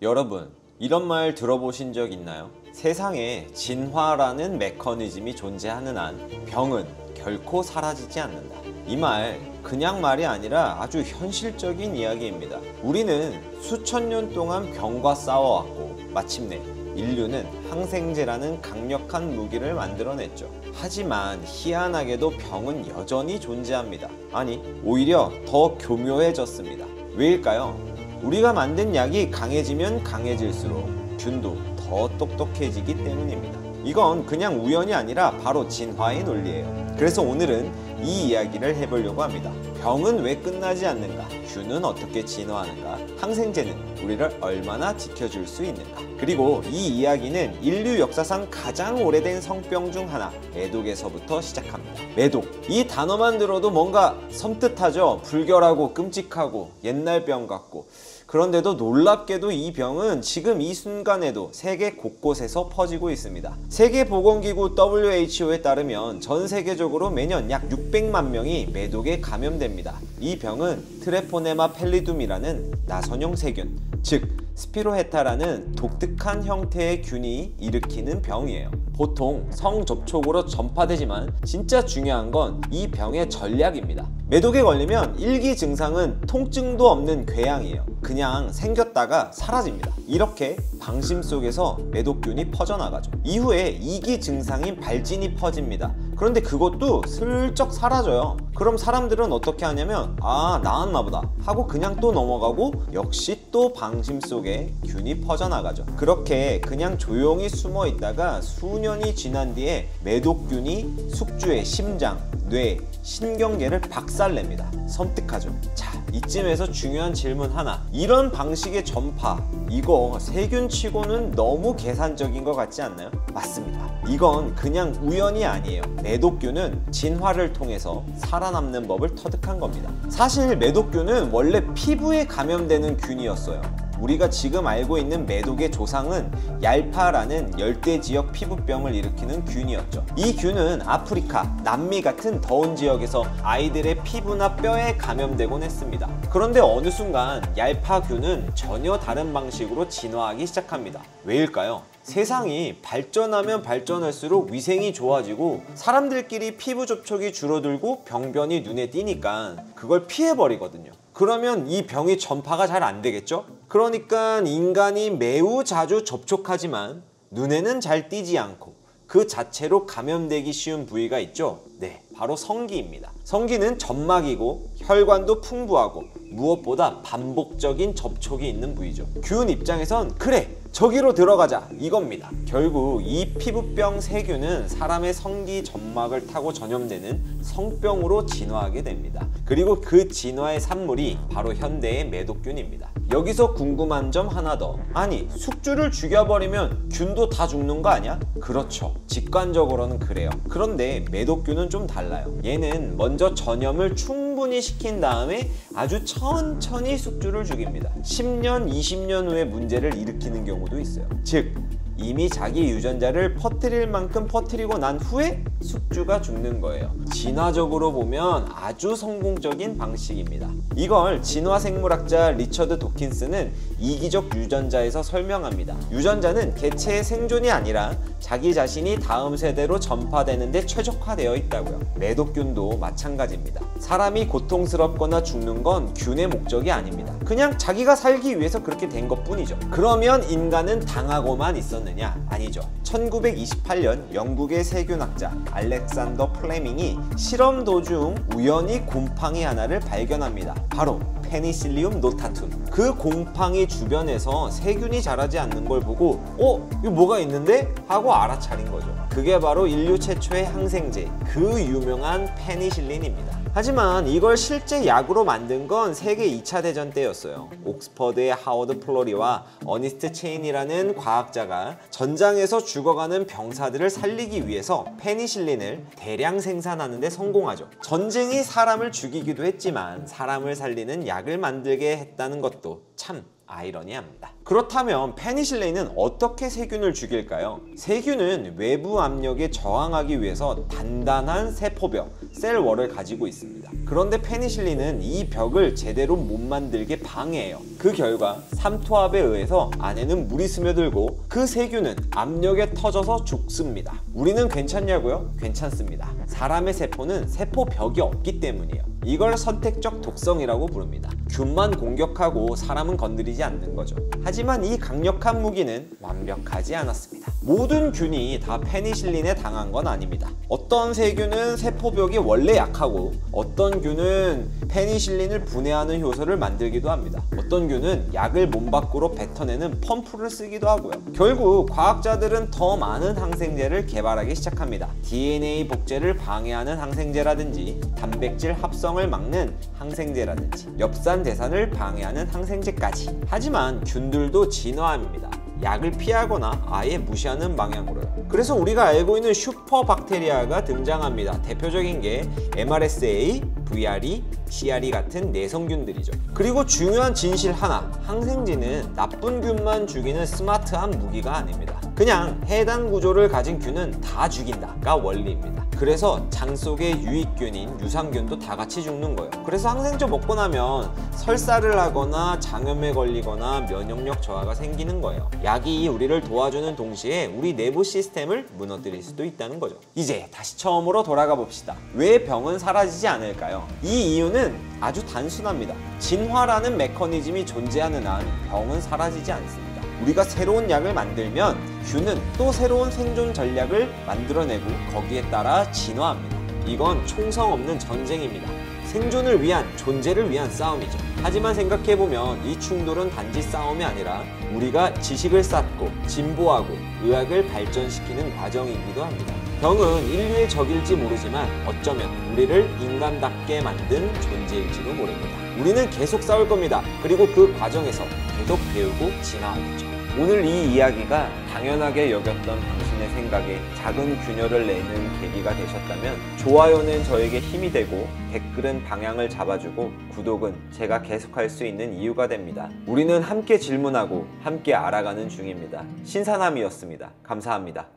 여러분, 이런 말 들어보신 적 있나요? 세상에 진화라는 메커니즘이 존재하는 한 병은 결코 사라지지 않는다. 이 말 그냥 말이 아니라 아주 현실적인 이야기입니다. 우리는 수천 년 동안 병과 싸워왔고 마침내 인류는 항생제라는 강력한 무기를 만들어냈죠. 하지만 희한하게도 병은 여전히 존재합니다. 아니, 오히려 더 교묘해졌습니다. 왜일까요? 우리가 만든 약이 강해지면 강해질수록 균도 더 똑똑해지기 때문입니다. 이건 그냥 우연이 아니라 바로 진화의 논리예요. 그래서 오늘은 이 이야기를 해보려고 합니다. 병은 왜 끝나지 않는가? 균은 어떻게 진화하는가? 항생제는 우리를 얼마나 지켜줄 수 있는가? 그리고 이 이야기는 인류 역사상 가장 오래된 성병 중 하나, 매독에서부터 시작합니다. 매독, 이 단어만 들어도 뭔가 섬뜩하죠? 불결하고 끔찍하고 옛날 병 같고. 그런데도 놀랍게도 이 병은 지금 이 순간에도 세계 곳곳에서 퍼지고 있습니다. 세계보건기구 WHO에 따르면 전 세계적으로 매년 약 600만 명이 매독에 감염됩니다. 이 병은 트레포네마 펠리둠이라는 나선형 세균, 즉 스피로헤타라는 독특한 형태의 균이 일으키는 병이에요. 보통 성접촉으로 전파되지만 진짜 중요한 건 이 병의 전략입니다. 매독에 걸리면 일기 증상은 통증도 없는 궤양이에요. 그냥 생겼다가 사라집니다. 이렇게 방심 속에서 매독균이 퍼져나가죠. 이후에 2기 증상인 발진이 퍼집니다. 그런데 그것도 슬쩍 사라져요. 그럼 사람들은 어떻게 하냐면 나았나 보다 하고 그냥 또 넘어가고 역시 또 방심 속에 균이 퍼져나가죠. 그렇게 그냥 조용히 숨어 있다가 수년이 지난 뒤에 매독균이 숙주의 심장, 뇌, 신경계를 박살냅니다. 섬뜩하죠. 자, 이쯤에서 중요한 질문 하나. 이런 방식의 전파, 이거 세균치고는 너무 계산적인 것 같지 않나요? 맞습니다. 이건 그냥 우연이 아니에요. 매독균은 진화를 통해서 살아남는 법을 터득한 겁니다. 사실 매독균은 원래 피부에 감염되는 균이었어요. 우리가 지금 알고 있는 매독의 조상은 얄파라는 열대지역 피부병을 일으키는 균이었죠. 이 균은 아프리카, 남미 같은 더운 지역에서 아이들의 피부나 뼈에 감염되곤 했습니다. 그런데 어느 순간 얄파균은 전혀 다른 방식으로 진화하기 시작합니다. 왜일까요? 세상이 발전하면 발전할수록 위생이 좋아지고 사람들끼리 피부 접촉이 줄어들고 병변이 눈에 띄니까 그걸 피해버리거든요. 그러면 이 병이 전파가 잘 안 되겠죠? 그러니까 인간이 매우 자주 접촉하지만 눈에는 잘 띄지 않고 그 자체로 감염되기 쉬운 부위가 있죠? 네, 바로 성기입니다. 성기는 점막이고 혈관도 풍부하고 무엇보다 반복적인 접촉이 있는 부위죠. 균 입장에선 그래! 저기로 들어가자! 이겁니다. 결국 이 피부병 세균은 사람의 성기 점막을 타고 전염되는 성병으로 진화하게 됩니다. 그리고 그 진화의 산물이 바로 현대의 매독균입니다. 여기서 궁금한 점 하나 더. 아니, 숙주를 죽여버리면 균도 다 죽는 거 아니야? 그렇죠. 직관적으로는 그래요. 그런데 매독균은 좀 달라요. 얘는 먼저 전염을 충분히 시킨 다음에 아주 천천히 숙주를 죽입니다. 10년, 20년 후에 문제를 일으키는 경우도 있어요. 즉, 이미 자기 유전자를 퍼뜨릴 만큼 퍼뜨리고 난 후에 숙주가 죽는 거예요. 진화적으로 보면 아주 성공적인 방식입니다. 이걸 진화생물학자 리처드 도킨스는 이기적 유전자에서 설명합니다. 유전자는 개체의 생존이 아니라 자기 자신이 다음 세대로 전파되는 데 최적화되어 있다고요. 매독균도 마찬가지입니다. 사람이 고통스럽거나 죽는 건 균의 목적이 아닙니다. 그냥 자기가 살기 위해서 그렇게 된 것뿐이죠. 그러면 인간은 당하고만 있었느냐? 아니죠. 1928년 영국의 세균학자 알렉산더 플레밍이 실험 도중 우연히 곰팡이 하나를 발견합니다. 바로 페니실리움 노타툼. 그 곰팡이 주변에서 세균이 자라지 않는 걸 보고 이거 뭐가 있는데? 하고 알아차린 거죠. 그게 바로 인류 최초의 항생제, 그 유명한 페니실린입니다. 하지만 이걸 실제 약으로 만든 건 세계 2차 대전 때였어요. 옥스퍼드의 하워드 플로리와 어니스트 체인이라는 과학자가 전장에서 죽어가는 병사들을 살리기 위해서 페니실린을 대량 생산하는 데 성공하죠. 전쟁이 사람을 죽이기도 했지만 사람을 살리는 약을 만들게 했다는 것도 참 아이러니합니다. 그렇다면 페니실린은 어떻게 세균을 죽일까요? 세균은 외부 압력에 저항하기 위해서 단단한 세포벽, 셀월을 가지고 있습니다. 그런데 페니실린은 이 벽을 제대로 못 만들게 방해해요. 그 결과 삼투압에 의해서 안에는 물이 스며들고 그 세균은 압력에 터져서 죽습니다. 우리는 괜찮냐고요? 괜찮습니다. 사람의 세포는 세포벽이 없기 때문이에요. 이걸 선택적 독성이라고 부릅니다. 균만 공격하고 사람은 건드리지 않는 거죠. 하지만 이 강력한 무기는 완벽하지 않았습니다. 모든 균이 다 페니실린에 당한 건 아닙니다. 어떤 세균은 세포벽이 원래 약하고 어떤 균은 페니실린을 분해하는 효소를 만들기도 합니다. 어떤 균은 약을 몸 밖으로 뱉어내는 펌프를 쓰기도 하고요. 결국 과학자들은 더 많은 항생제를 개발하기 시작합니다. DNA 복제를 방해하는 항생제라든지 단백질 합성을 막는 항생제라든지 엽산 대산을 방해하는 항생제까지. 하지만 균들도 진화합니다. 약을 피하거나 아예 무시하는 방향으로요. 그래서 우리가 알고 있는 슈퍼박테리아가 등장합니다. 대표적인 게 MRSA, VRE, CRE 같은 내성균들이죠. 그리고 중요한 진실 하나, 항생제는 나쁜 균만 죽이는 스마트한 무기가 아닙니다. 그냥 해당 구조를 가진 균은 다 죽인다가 원리입니다. 그래서 장 속의 유익균인 유산균도 다 같이 죽는 거예요. 그래서 항생제 먹고 나면 설사를 하거나 장염에 걸리거나 면역력 저하가 생기는 거예요. 약이 우리를 도와주는 동시에 우리 내부 시스템을 무너뜨릴 수도 있다는 거죠. 이제 다시 처음으로 돌아가 봅시다. 왜 병은 사라지지 않을까요? 이 이유는 아주 단순합니다. 진화라는 메커니즘이 존재하는 한 병은 사라지지 않습니다. 우리가 새로운 약을 만들면 균은 또 새로운 생존 전략을 만들어내고 거기에 따라 진화합니다. 이건 총성 없는 전쟁입니다. 생존을 위한, 존재를 위한 싸움이죠. 하지만 생각해보면 이 충돌은 단지 싸움이 아니라 우리가 지식을 쌓고 진보하고 의학을 발전시키는 과정이기도 합니다. 병은 인류의 적일지 모르지만 어쩌면 우리를 인간답게 만든 존재일지도 모릅니다. 우리는 계속 싸울 겁니다. 그리고 그 과정에서 계속 배우고 진화하겠죠. 오늘 이 이야기가 당연하게 여겼던 당신의 생각에 작은 균열을 내는 계기가 되셨다면 좋아요는 저에게 힘이 되고 댓글은 방향을 잡아주고 구독은 제가 계속할 수 있는 이유가 됩니다. 우리는 함께 질문하고 함께 알아가는 중입니다. 신사남이었습니다. 감사합니다.